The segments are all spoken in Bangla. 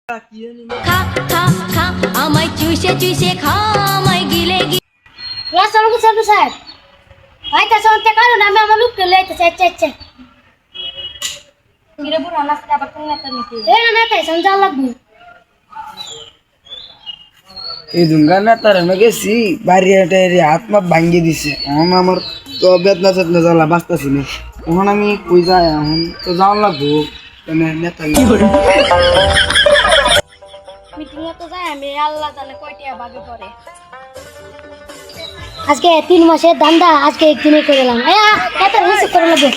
খা খা খা আমায় চুষে চুষে খা আমায় গিলে গিলে রাস্তার সামনে সাহেব আইতা শুনতে কারণ আমি আমার লোককে লইতে চাই কিরে বুড়া নাস্তা আবার কোন নেতা নাকি এই না তাই সমঝা লাগবে এই দুঙ্গানা তার আমি গেছি বাড়িটা হাত মা ভাঙ্গি দিছে এখন আমার তো বেদনা চেতনা জ্বালা বাঁচতেছি না এখন আমি কই যাই এখন তো যাওয়ার লাগবো নেতা মিটিং এ তো যাই আমি আল্লাহ জানে কয়টা ভাগে পড়ে আজকে 3 মাসের ধান্দা আজকে একদিনে করে দিলাম এত রিস্ক করে লাগবে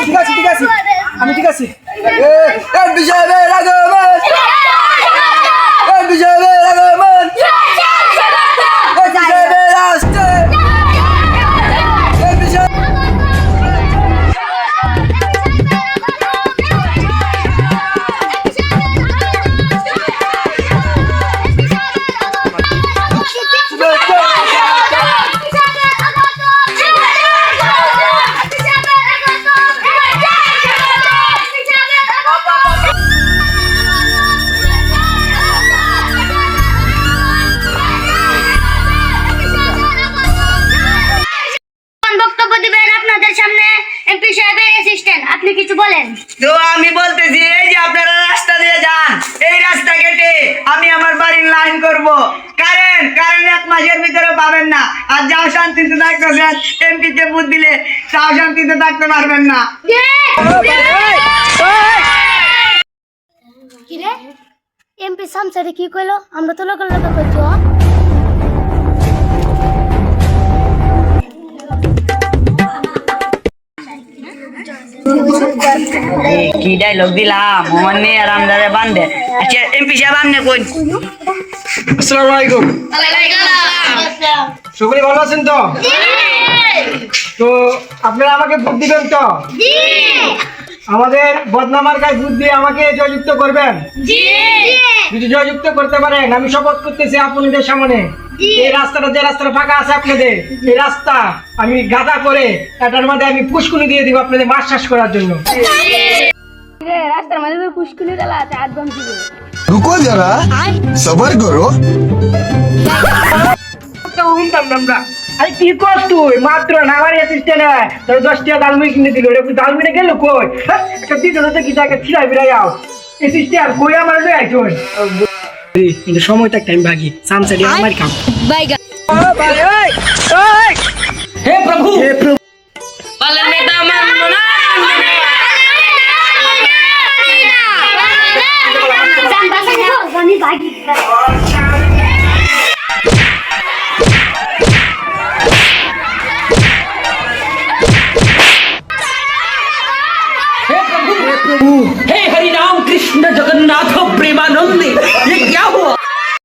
ঠিক আছে আমি ঠিক আছে আপনি কিছু বলেন তো আমি বলতেছি এই যে আপনারা রাস্তা দিয়ে যান এই রাস্তা কেটে আমি আমার বাড়ির লাইন করব কারণ 1 মাসের ভিতরে পাবেন না আর যাও শান্তিতে থাকতেছেন এমপি তে ভোট দিলে যাও শান্তিতে থাকতে পারবেন না কি রে এমপি সামসারে কি কইলো আমরা তো লোকাল কইছো কি ডায়লগ দিলাম মনে আরামদারে বান্ধে আচ্ছা এমপি সাহেব আপনি কই আসসালামু আলাইকুম সকলে ভালো আছেন তো তো আপনারা আমাকে ভোট দিবেন তো আমাদের বদনামার কাছে ভোট দিয়ে আমাকে জয়যুক্ত করবেন যদি জয়যুক্ত করতে পারেন আমি শপথ করতেছি আপনাদের সামনে এই রাস্তাটা যে রাস্তাটা ফাঁকা আছে আপনাদের এই রাস্তা আমি গাদা করে এটার মধ্যে আমি পুষ্কুনি দিয়ে দিব আপনাদের মাছ চাষ করার জন্য রাস্তার মধ্যে পুষ্কুনি ডালা আছে একদম দিবে रुको जरा सबर करो আরে কি কর তুই মাত্র নামারি অ্যাসিস্ট্যান্ট তোর 10 টাকা ডালমুড়ি কিনে দিল ওটা ডালমুড়ি গেল কই একটা দিতে তো কি জায়গা ছিড়াই বিরাই আও অ্যাসিস্ট্যান্ট কই আমার লই আইছন কিন্তু সময়টা টাইম ভাগি সামসাডি আমার কাম বাইগা হে প্রভু পালের নেতা মানবো না জান বাসা আমি ভাগি